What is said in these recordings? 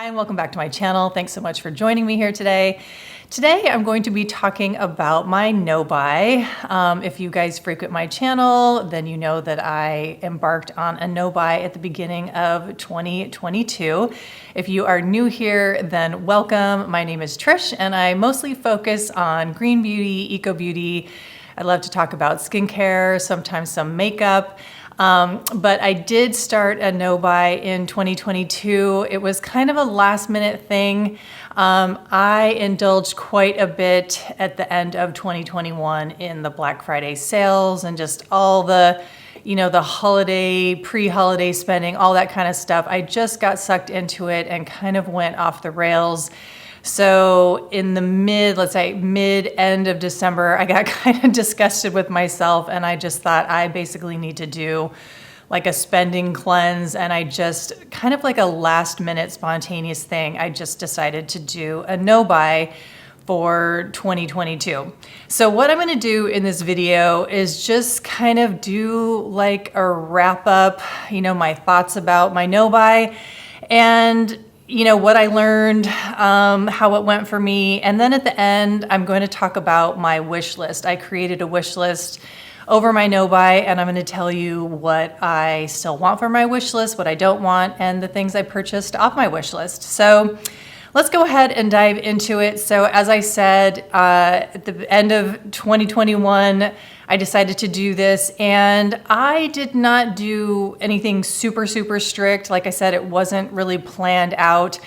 Hi, and welcome back to my channel. Thanks so much for joining me here today. Today, I'm going to be talking about my no-buy. If you guys frequent my channel, then you know that I embarked on a no-buy at the beginning of 2022. If you are new here, then welcome. My name is Trish, and I mostly focus on green beauty, eco beauty. I love to talk about skincare, sometimes some makeup. But I did start a no-buy in 2022. It was kind of a last minute thing. I indulged quite a bit at the end of 2021 in the Black Friday sales and just all the, the holiday, pre-holiday spending, all that kind of stuff. I just got sucked into it and kind of went off the rails. So in the mid-end of December, I got kind of disgusted with myself, and I just thought I basically need to do like a spending cleanse, and I just kind of like a last minute spontaneous thing. I just decided to do a no-buy for 2022. So what I'm gonna do in this video is just kind of do like a wrap up, my thoughts about my no-buy and what I learned, how it went for me. And then at the end, I'm going to talk about my wish list. I created a wish list over my no-buy, and I'm going to tell you what I still want for my wish list, what I don't want, and the things I purchased off my wish list. So let's go ahead and dive into it. So as I said, at the end of 2021, I decided to do this, and I did not do anything super strict. Like I said, it wasn't really planned out.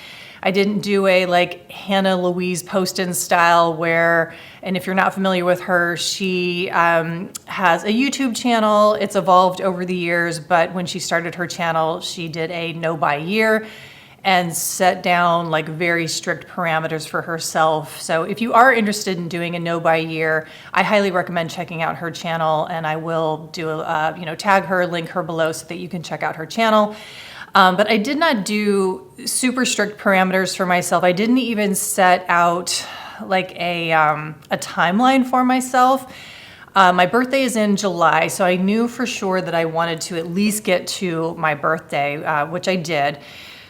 I didn't do a like Hannah Louise Poston style where, and if you're not familiar with her, she has a YouTube channel. It's evolved over the years, but when she started her channel, she did a no-buy year and set down like very strict parameters for herself. So if you are interested in doing a no-buy year, I highly recommend checking out her channel, and I will do tag her, link her below so that you can check out her channel. But I did not do super strict parameters for myself. I didn't even set out like a timeline for myself. My birthday is in July, so I knew for sure that I wanted to at least get to my birthday, which I did.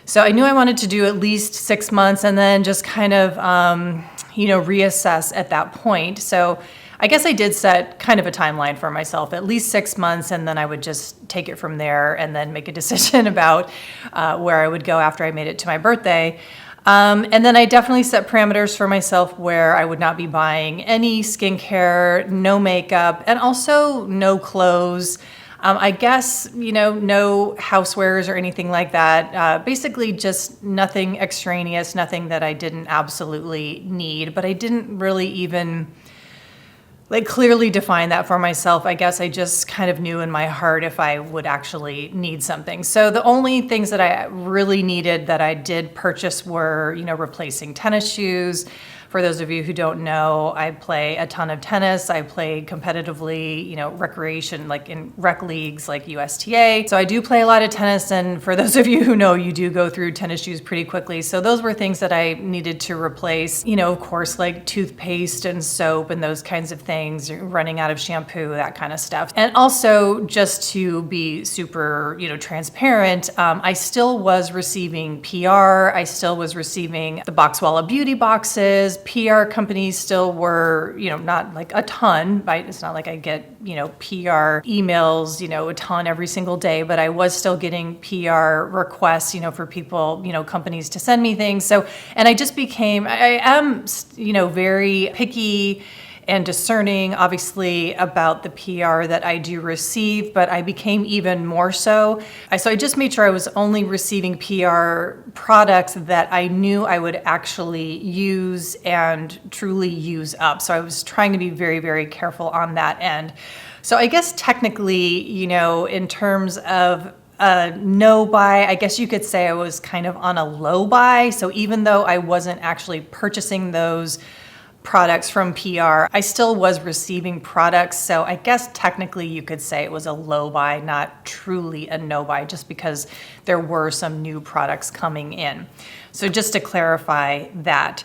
So I knew I wanted to do at least 6 months and then just kind of, reassess at that point. So I guess I did set kind of a timeline for myself, at least 6 months, and then I would just take it from there and then make a decision about where I would go after I made it to my birthday. And then I definitely set parameters for myself where I would not be buying any skincare, no makeup, and also no clothes. I guess, no housewares or anything like that. Basically just nothing extraneous, nothing that I didn't absolutely need, but I didn't really even like clearly define that for myself. I guess I just kind of knew in my heart if I would actually need something. So the only things that I really needed that I did purchase were, replacing tennis shoes. For those of you who don't know, I play a ton of tennis. I play competitively, recreation, like in rec leagues like USTA. So I do play a lot of tennis. And for those of you who know, you do go through tennis shoes pretty quickly. So those were things that I needed to replace, of course, like toothpaste and soap and those kinds of things, running out of shampoo, that kind of stuff. And also just to be super, transparent, I still was receiving PR. I still was receiving the Boxwalla beauty boxes. PR companies still were, not like a ton, right? It's not like I get, PR emails, a ton every single day, but I was still getting PR requests, for people, companies to send me things. So, and I am, very picky and discerning, obviously, about the PR that I do receive, but I became even more so. So I just made sure I was only receiving PR products that I knew I would actually use and truly use up. So I was trying to be very, very careful on that end. So I guess technically, in terms of no buy, I guess you could say I was kind of on a low buy. So even though I wasn't actually purchasing those products from PR, I still was receiving products. So I guess technically you could say it was a low buy, not truly a no buy, just because there were some new products coming in. So just to clarify that.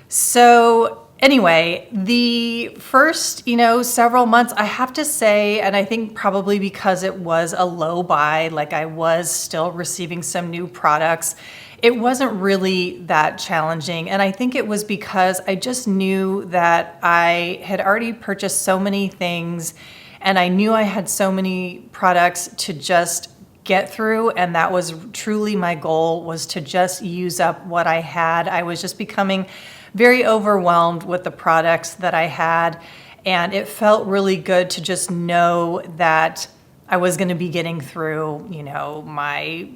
So anyway, the first, several months, I have to say, and I think probably because it was a low buy, like I was still receiving some new products, It wasn't really that challenging. And I think it was because I just knew that I had already purchased so many things and I knew I had so many products to just get through. And that was truly my goal, was to just use up what I had. I was just becoming very overwhelmed with the products that I had. And it felt really good to just know that I was going to be getting through, my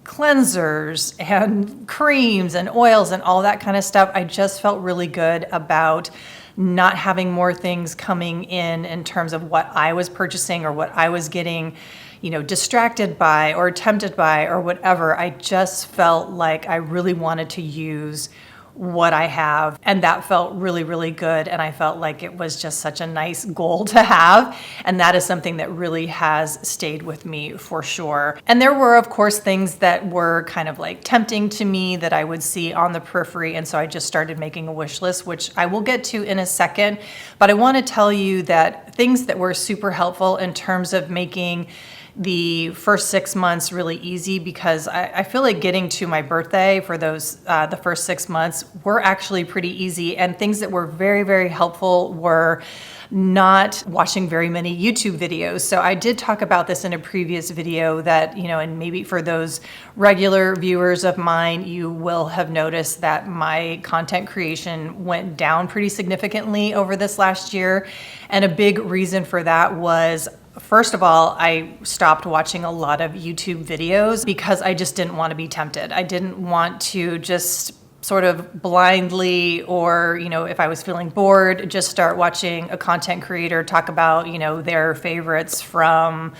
cleansers and creams and oils and all that kind of stuff. I just felt really good about not having more things coming in terms of what I was purchasing or what I was getting, distracted by or tempted by or whatever. I just felt like I really wanted to use what I have, and that felt really, really good. And I felt like it was just such a nice goal to have. And that is something that really has stayed with me for sure. And there were, of course, things that were kind of like tempting to me that I would see on the periphery. And so I just started making a wish list, which I will get to in a second. But I want to tell you that things that were super helpful in terms of making the first 6 months really easy, because I feel like getting to my birthday for those the first 6 months were actually pretty easy. And things that were very, very helpful were not watching very many YouTube videos. So I did talk about this in a previous video that, and maybe for those regular viewers of mine, you will have noticed that my content creation went down pretty significantly over this last year. And a big reason for that was, first of all, I stopped watching a lot of YouTube videos because I just didn't want to be tempted. I didn't want to just sort of blindly, or, if I was feeling bored, just start watching a content creator talk about, their favorites from,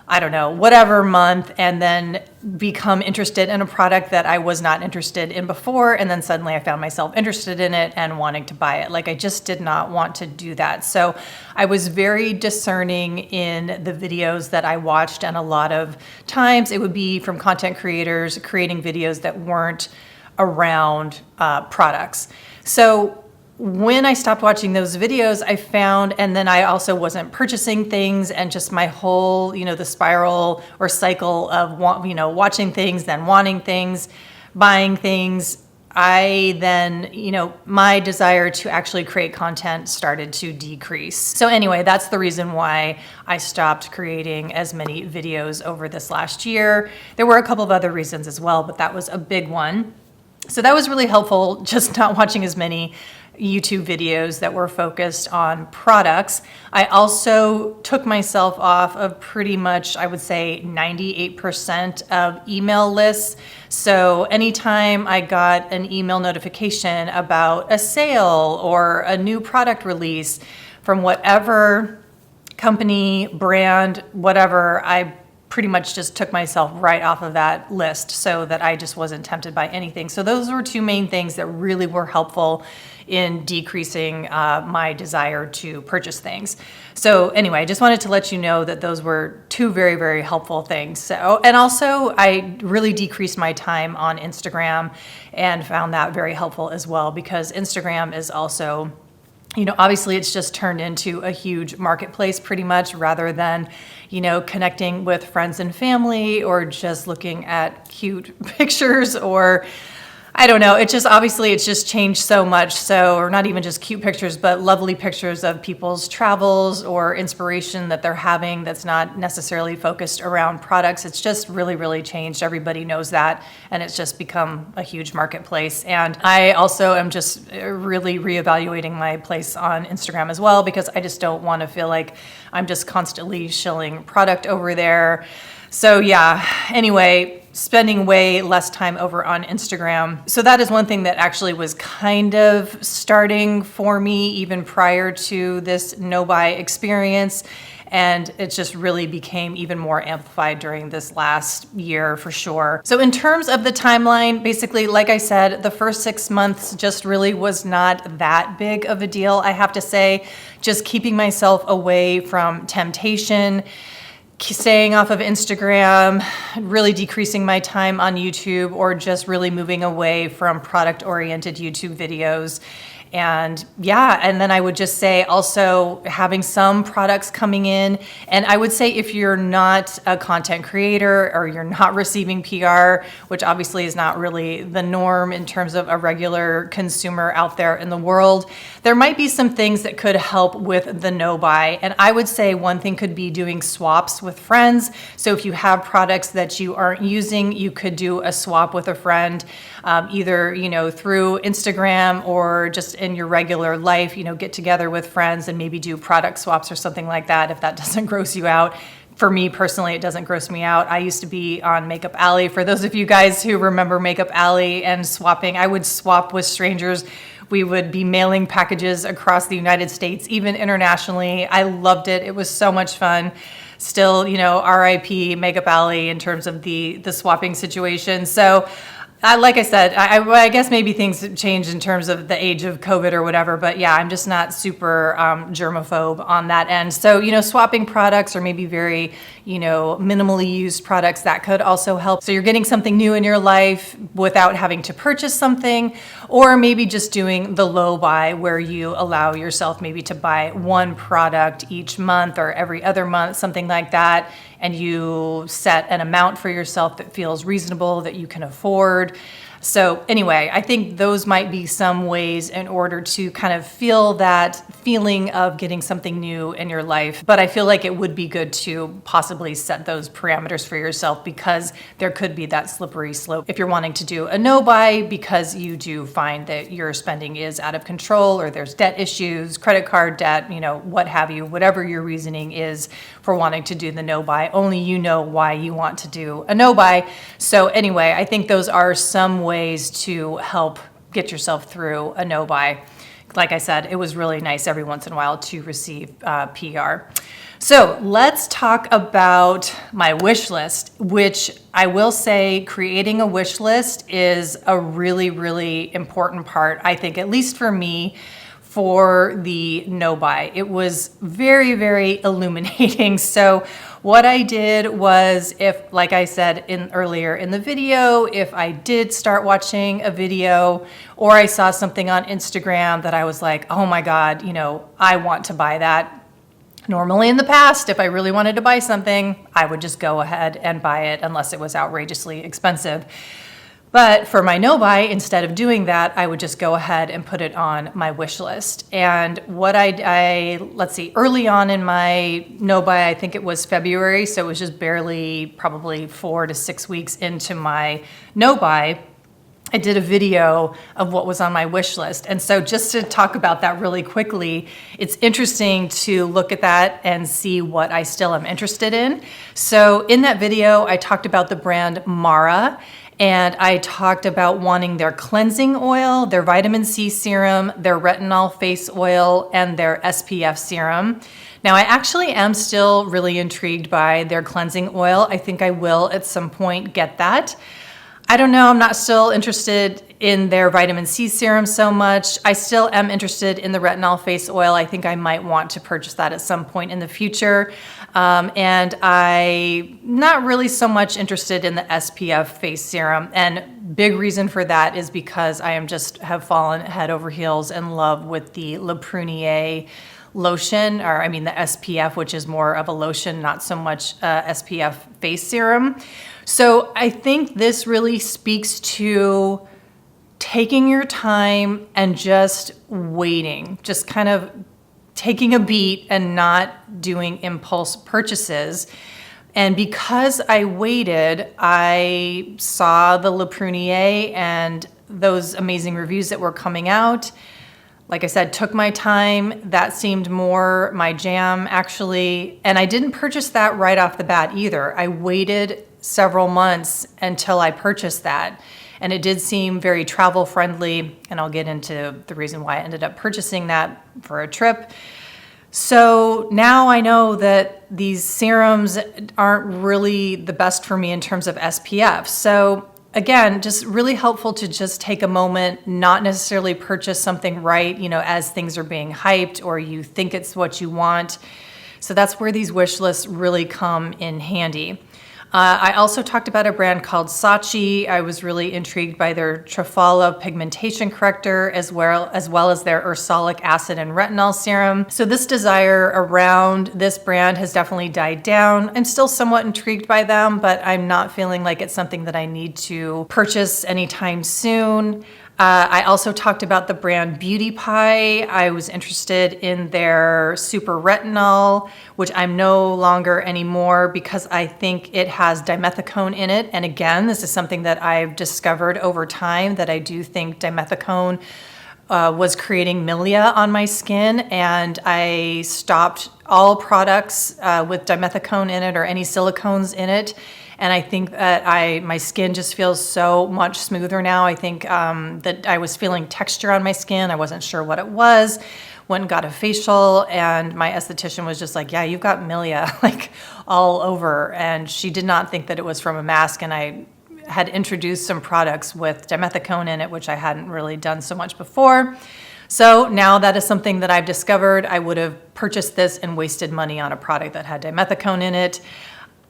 I don't know, whatever month, and then become interested in a product that I was not interested in before. And then suddenly I found myself interested in it and wanting to buy it. Like, I just did not want to do that. So I was very discerning in the videos that I watched. And a lot of times it would be from content creators creating videos that weren't around products. So when I stopped watching those videos, I found, and then I also wasn't purchasing things, and just my whole, the spiral or cycle of, watching things, then wanting things, buying things. I then, my desire to actually create content started to decrease. So anyway, that's the reason why I stopped creating as many videos over this last year. There were a couple of other reasons as well, but that was a big one. So that was really helpful, just not watching as many YouTube videos that were focused on products. I also took myself off of pretty much, I would say, 98% of email lists. So anytime I got an email notification about a sale or a new product release from whatever company, brand, whatever, I pretty much just took myself right off of that list so that I just wasn't tempted by anything. So those were two main things that really were helpful in decreasing my desire to purchase things. So anyway, I just wanted to let you know that those were two very, very helpful things. So, and also I really decreased my time on Instagram and found that very helpful as well, because Instagram is also, obviously it's just turned into a huge marketplace pretty much, rather than, connecting with friends and family or just looking at cute pictures, or I don't know. It's just changed so much. So, or not even just cute pictures, but lovely pictures of people's travels or inspiration that they're having that's not necessarily focused around products. It's just really, really changed. Everybody knows that. And it's just become a huge marketplace. And I also am just really reevaluating my place on Instagram as well, because I just don't want to feel like I'm just constantly shilling product over there. So yeah, anyway, spending way less time over on Instagram. So that is one thing that actually was kind of starting for me even prior to this no-buy experience. And it just really became even more amplified during this last year for sure. So in terms of the timeline, basically, like I said, the first 6 months just really was not that big of a deal, I have to say. Just keeping myself away from temptation, staying off of Instagram, really decreasing my time on YouTube, or just really moving away from product-oriented YouTube videos. And yeah, and then I would just say also having some products coming in. And I would say if you're not a content creator or you're not receiving PR, which obviously is not really the norm in terms of a regular consumer out there in the world, there might be some things that could help with the no buy. And I would say one thing could be doing swaps with friends. So if you have products that you aren't using, you could do a swap with a friend, either, through Instagram or just in your regular life, get together with friends and maybe do product swaps or something like that if that doesn't gross you out. For me personally, it doesn't gross me out. I used to be on Makeup Alley. For those of you guys who remember Makeup Alley and swapping, I would swap with strangers. We would be mailing packages across the United States, even internationally. I loved it. It was so much fun. Still, RIP Makeup Alley in terms of the swapping situation. So like I said, I guess maybe things have changed in terms of the age of COVID or whatever, but yeah, I'm just not super germaphobe on that end. So, swapping products or maybe very, minimally used products, that could also help. So you're getting something new in your life without having to purchase something, or maybe just doing the low buy where you allow yourself maybe to buy one product each month or every other month, something like that. And you set an amount for yourself that feels reasonable, that you can afford. So anyway, I think those might be some ways in order to kind of feel that feeling of getting something new in your life. But I feel like it would be good to possibly set those parameters for yourself because there could be that slippery slope if you're wanting to do a no buy because you do find that your spending is out of control or there's debt issues, credit card debt, what have you, whatever your reasoning is for wanting to do the no buy. Only you know why you want to do a no buy. So anyway, I think those are some ways to help get yourself through a no buy. Like I said, it was really nice every once in a while to receive PR. So let's talk about my wish list, which I will say creating a wish list is a really, really important part, I think, at least for me, for the no buy. It was very, very illuminating. So what I did was, if, like I said earlier in the video, if I did start watching a video or I saw something on Instagram that I was like, oh my God, I want to buy that. Normally in the past, if I really wanted to buy something, I would just go ahead and buy it unless it was outrageously expensive. But for my no buy, instead of doing that, I would just go ahead and put it on my wish list. And what let's see, early on in my no buy, I think it was February, so it was just barely probably 4 to 6 weeks into my no buy, I did a video of what was on my wish list. And so just to talk about that really quickly, it's interesting to look at that and see what I still am interested in. So in that video, I talked about the brand Mara. And I talked about wanting their cleansing oil, their vitamin C serum, their retinol face oil, and their SPF serum. Now, I actually am still really intrigued by their cleansing oil. I think I will at some point get that. I don't know, I'm not still interested in their vitamin C serum so much. I still am interested in the retinol face oil. I think I might want to purchase that at some point in the future. And I'm not really so much interested in the SPF face serum. And big reason for that is because I have fallen head over heels in love with the Le Prunier lotion, the SPF, which is more of a lotion, not so much SPF face serum. So I think this really speaks to taking your time and just waiting, just kind of taking a beat and not doing impulse purchases. And because I waited, I saw the Le Prunier and those amazing reviews that were coming out. Like I said, took my time. That seemed more my jam, actually. And I didn't purchase that right off the bat either. I waited several months until I purchased that. And it did seem very travel friendly. And I'll get into the reason why I ended up purchasing that for a trip. So now I know that these serums aren't really the best for me in terms of SPF. So again, just really helpful to just take a moment, not necessarily purchase something right, as things are being hyped or you think it's what you want. So that's where these wish lists really come in handy. I also talked about a brand called Saatchi. I was really intrigued by their Trafala pigmentation corrector as well as their ursolic acid and retinol serum. So this desire around this brand has definitely died down. I'm still somewhat intrigued by them, but I'm not feeling like it's something that I need to purchase anytime soon. I also talked about the brand Beauty Pie. I was interested in their Super Retinol, which I'm no longer anymore because I think it has dimethicone in it. And again, this is something that I've discovered over time, that I do think dimethicone was creating milia on my skin, and I stopped all products with dimethicone in it or any silicones in it. And I think that my skin just feels so much smoother now. I think that I was feeling texture on my skin. I wasn't sure what it was. Went and got a facial, and my esthetician was just like, yeah, you've got milia like all over. And she did not think that it was from a mask. And I had introduced some products with dimethicone in it, which I hadn't really done so much before. So now that is something that I've discovered. I would have purchased this and wasted money on a product that had dimethicone in it.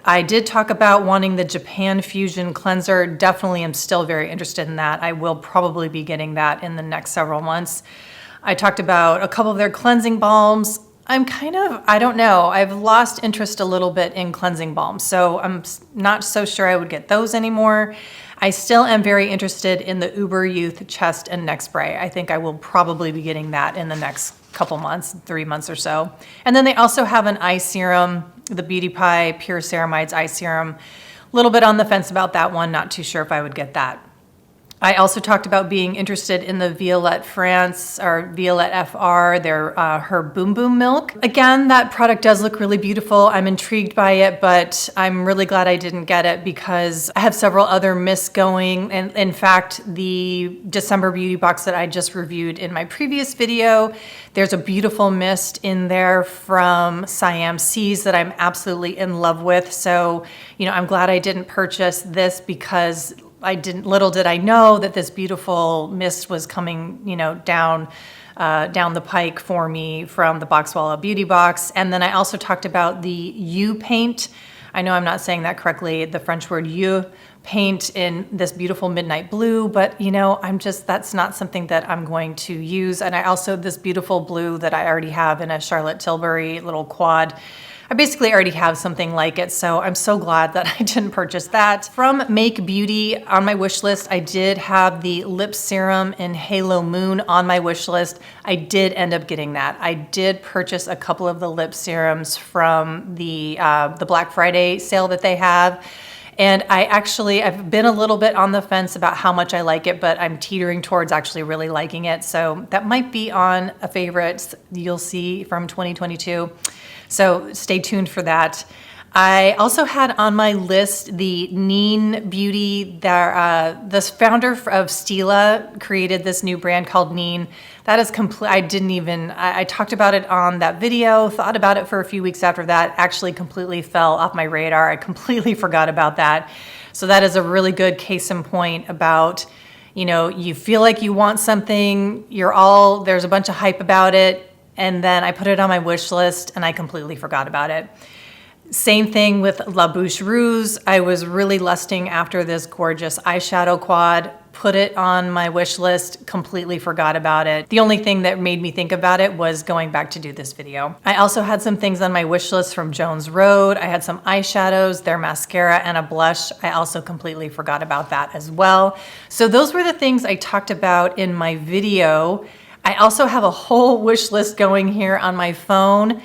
I did talk about wanting the Japan Fusion Cleanser. Definitely am still very interested in that. I will probably be getting that in the next several months. I talked about a couple of their cleansing balms. I don't know. I've lost interest a little bit in cleansing balms, so I'm not so sure I would get those anymore. I still am very interested in the Uber Youth Chest and Neck Spray. I think I will probably be getting that in the next couple months, 3 months or so. And then they also have an eye serum, the Beauty Pie Pure Ceramides Eye Serum. A little bit on the fence about that one, not too sure if I would get that. I also talked about being interested in the Violette France or Violette FR, her Boom Boom Milk. Again, that product does look really beautiful. I'm intrigued by it, but I'm really glad I didn't get it because I have several other mists going. And in fact, the December beauty box that I just reviewed in my previous video, there's a beautiful mist in there from Siam Seas that I'm absolutely in love with. So, I'm glad I didn't purchase this because little did I know that this beautiful mist was coming, down the pike for me from the Boxwalla Beauty Box. And then I also talked about the U paint. I know I'm not saying that correctly, the French word U paint in this beautiful midnight blue, but that's not something that I'm going to use. And I also, this beautiful blue that I already have in a Charlotte Tilbury little quad, I basically already have something like it, so I'm so glad that I didn't purchase that. From Make Beauty on my wish list, I did have the lip serum in Halo Moon on my wish list. I did end up getting that. I did purchase a couple of the lip serums from the Black Friday sale that they have. And I've been a little bit on the fence about how much I like it, but I'm teetering towards actually really liking it. So that might be on a favorites you'll see from 2022. So stay tuned for that. I also had on my list the Neen Beauty. The founder of Stila created this new brand called Neen. That is complete. I talked about it on that video, thought about it for a few weeks after that, actually completely fell off my radar. I completely forgot about that. So that is a really good case in point about, you feel like you want something, there's a bunch of hype about it, and then I put it on my wish list and I completely forgot about it. Same thing with La Bouche Rouge. I was really lusting after this gorgeous eyeshadow quad, put it on my wish list, completely forgot about it. The only thing that made me think about it was going back to do this video. I also had some things on my wish list from Jones Road. I had some eyeshadows, their mascara, and a blush. I also completely forgot about that as well. So those were the things I talked about in my video. I also have a whole wish list going here on my phone.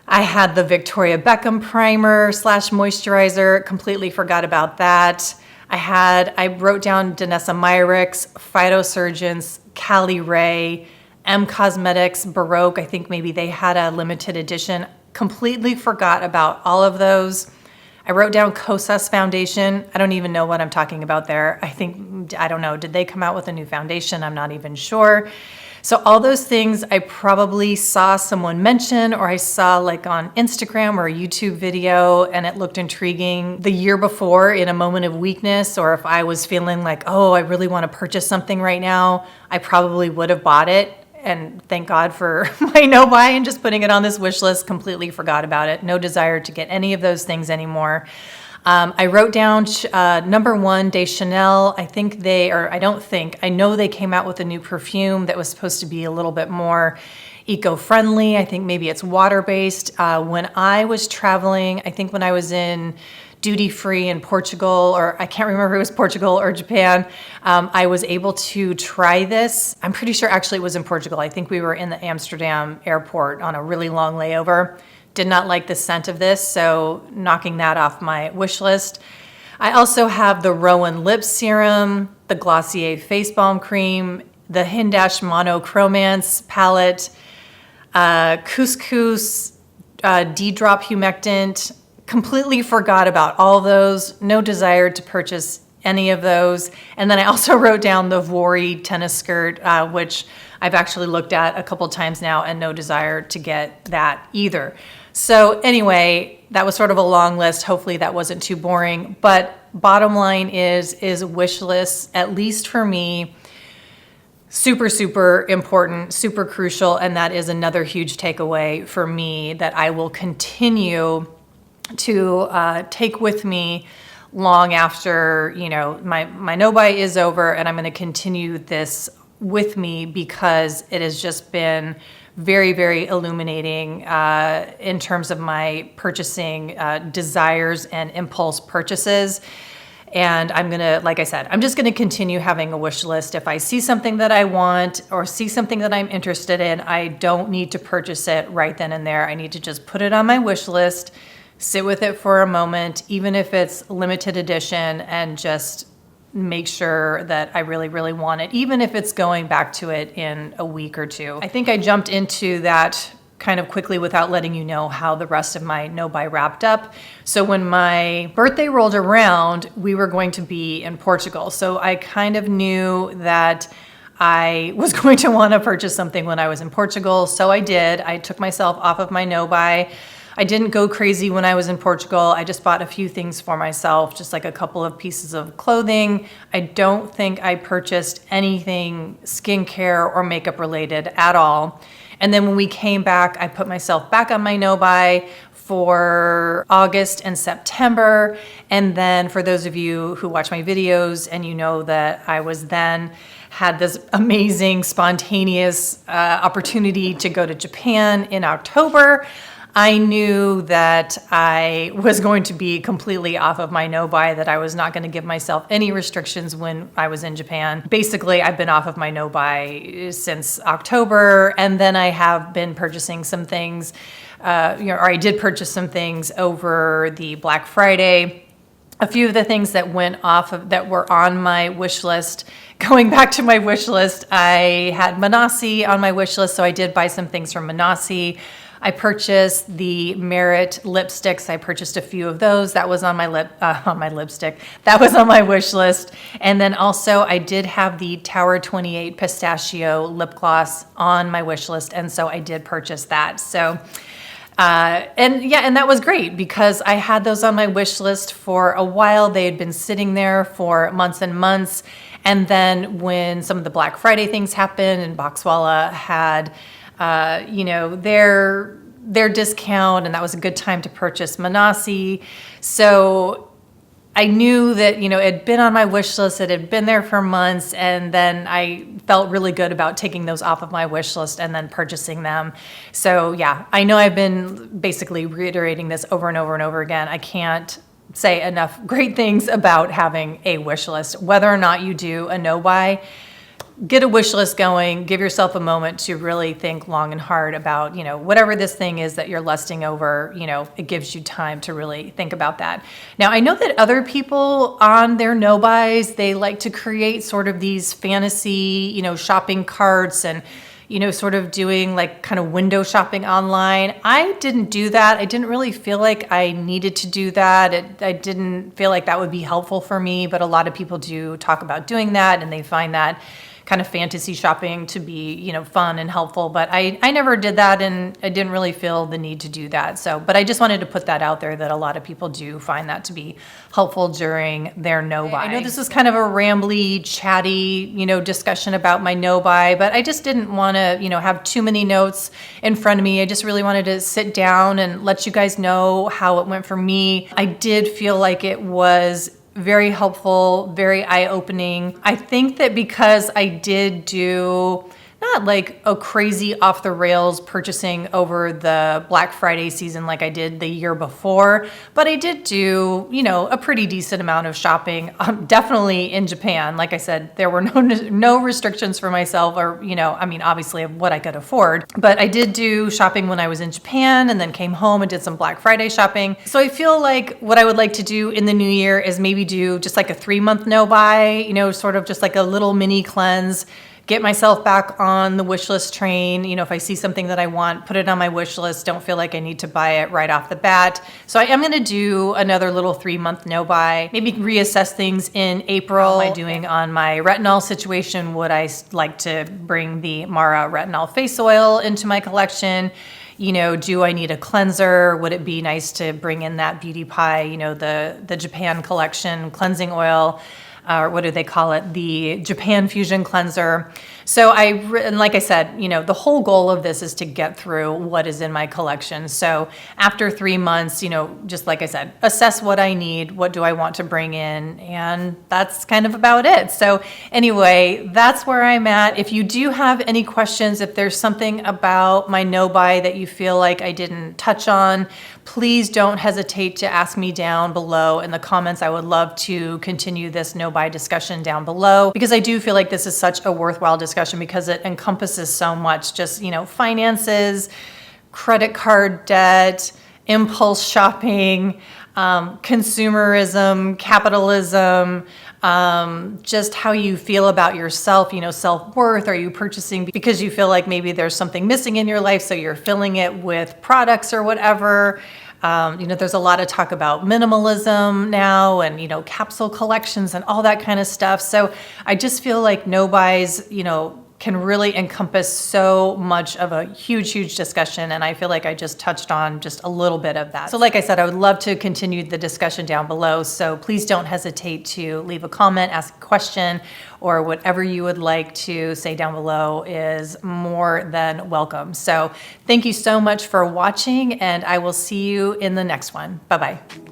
I had the Victoria Beckham primer / moisturizer, completely forgot about that. I wrote down Danessa Myricks, Phytosurgeons, Cali Ray, M Cosmetics, Baroque. I think maybe they had a limited edition. Completely forgot about all of those. I wrote down Kosas Foundation. I don't even know what I'm talking about there. I don't know. Did they come out with a new foundation? I'm not even sure. So all those things I probably saw someone mention, or I saw like on Instagram or a YouTube video and it looked intriguing the year before in a moment of weakness, or if I was feeling like, oh, I really want to purchase something right now, I probably would have bought it. And thank God for my no buy and just putting it on this wish list, completely forgot about it. No desire to get any of those things anymore. I wrote down number 1, de Chanel. I know they came out with a new perfume that was supposed to be a little bit more eco-friendly. I think maybe it's water-based. When I was traveling, I think when I was in duty-free in Portugal, or I can't remember if it was Portugal or Japan, I was able to try this. I'm pretty sure actually it was in Portugal. I think we were in the Amsterdam airport on a really long layover. Did not like the scent of this, so knocking that off my wish list. I also have the Rowan Lip Serum, the Glossier Face Balm Cream, the Hindash Monochromance palette, Couscous D-Drop Humectant. Completely forgot about all those. No desire to purchase any of those. And then I also wrote down the Vori tennis skirt, which I've actually looked at a couple times now, and no desire to get that either. So anyway, that was sort of a long list. Hopefully that wasn't too boring. But bottom line is wish lists, at least for me, super, super important, super crucial. And that is another huge takeaway for me that I will continue to take with me long after, my no-buy is over, and I'm going to continue this with me because it has just been very, very illuminating in terms of my purchasing desires and impulse purchases. And I'm going to, like I said, I'm just going to continue having a wish list. If I see something that I want or see something that I'm interested in, I don't need to purchase it right then and there. I need to just put it on my wish list, sit with it for a moment, even if it's limited edition, and just make sure that I really, really want it, even if it's going back to it in a week or two. I think I jumped into that kind of quickly without letting you know how the rest of my no-buy wrapped up. So when my birthday rolled around, we were going to be in Portugal. So I kind of knew that I was going to want to purchase something when I was in Portugal. So I did. I took myself off of my no-buy. I didn't go crazy when I was in Portugal. I just bought a few things for myself, just like a couple of pieces of clothing. I don't think I purchased anything skincare or makeup related at all. And then when we came back, I put myself back on my no-buy for August and September. And then for those of you who watch my videos and you know that I was then had this amazing spontaneous opportunity to go to Japan in October, I knew that I was going to be completely off of my no-buy, that I was not going to give myself any restrictions when I was in Japan. Basically, I've been off of my no-buy since October, and then I have been purchasing some things, or I did purchase some things over the Black Friday. A few of the things that went off of that were on my wish list. Going back to my wish list, I had Manassi on my wish list, so I did buy some things from Manassi. I purchased the Merit lipsticks. I purchased a few of those. That was on my lipstick. That was on my wish list. And then also I did have the Tower 28 Pistachio lip gloss on my wish list, and so I did purchase that. So, and that was great because I had those on my wish list for a while. They had been sitting there for months and months. And then when some of the Black Friday things happened and Boxwala had their discount, and that was a good time to purchase Manassi. So I knew that, it had been on my wish list, it had been there for months, and then I felt really good about taking those off of my wish list and then purchasing them. So yeah, I know I've been basically reiterating this over and over and over again. I can't say enough great things about having a wish list. Whether or not you do a no-buy, get a wish list going, give yourself a moment to really think long and hard about, whatever this thing is that you're lusting over, it gives you time to really think about that. Now, I know that other people on their no-buys, they like to create sort of these fantasy, shopping carts and, sort of doing like kind of window shopping online. I didn't do that. I didn't really feel like I needed to do that. I didn't feel like that would be helpful for me, but a lot of people do talk about doing that, and they find that kind of fantasy shopping to be, you know, fun and helpful. But I never did that, and I didn't really feel the need to do that. So, but I just wanted to put that out there that a lot of people do find that to be helpful during their no-buy. I know this is kind of a rambly, chatty, you know, discussion about my no-buy, but I just didn't want to, you know, have too many notes in front of me. I just really wanted to sit down and let you guys know how it went for me. I did feel like it was very helpful, very eye-opening. I think that because I did do not like a crazy off the rails purchasing over the Black Friday season like I did the year before, but I did do, you know, a pretty decent amount of shopping, definitely in Japan. Like I said, there were no restrictions for myself, or, you know, I mean, obviously of what I could afford, but I did do shopping when I was in Japan and then came home and did some Black Friday shopping. So I feel like what I would like to do in the new year is maybe do just like a 3-month no buy, you know, sort of just like a little mini cleanse, get myself back on the wish list train. You know, if I see something that I want, put it on my wish list. Don't feel like I need to buy it right off the bat. So I am going to do another little 3-month no buy, maybe reassess things in April. How am I doing on my retinol situation? Would I like to bring the Mara retinol face oil into my collection? You know, do I need a cleanser? Would it be nice to bring in that Beauty Pie, you know, the Japan collection cleansing oil? Or what do they call it? The Japan Fusion Cleanser. So and like I said, you know, the whole goal of this is to get through what is in my collection. So after 3 months, you know, just like I said, assess what I need, what do I want to bring in, and that's kind of about it. So anyway, that's where I'm at. If you do have any questions, if there's something about my no-buy that you feel like I didn't touch on, please don't hesitate to ask me down below in the comments. I would love to continue this no-buy discussion down below, because I do feel like this is such a worthwhile discussion because it encompasses so much, just, you know, finances, credit card debt, impulse shopping, consumerism, capitalism, just how you feel about yourself, you know, self-worth. Are you purchasing because you feel like maybe there's something missing in your life, so you're filling it with products or whatever? You know, there's a lot of talk about minimalism now, and, you know, capsule collections and all that kind of stuff. So I just feel like no buys, you know, can really encompass so much of a huge, huge discussion. And I feel like I just touched on just a little bit of that. So like I said, I would love to continue the discussion down below. So please don't hesitate to leave a comment, ask a question, or whatever you would like to say down below is more than welcome. So thank you so much for watching, and I will see you in the next one. Bye-bye.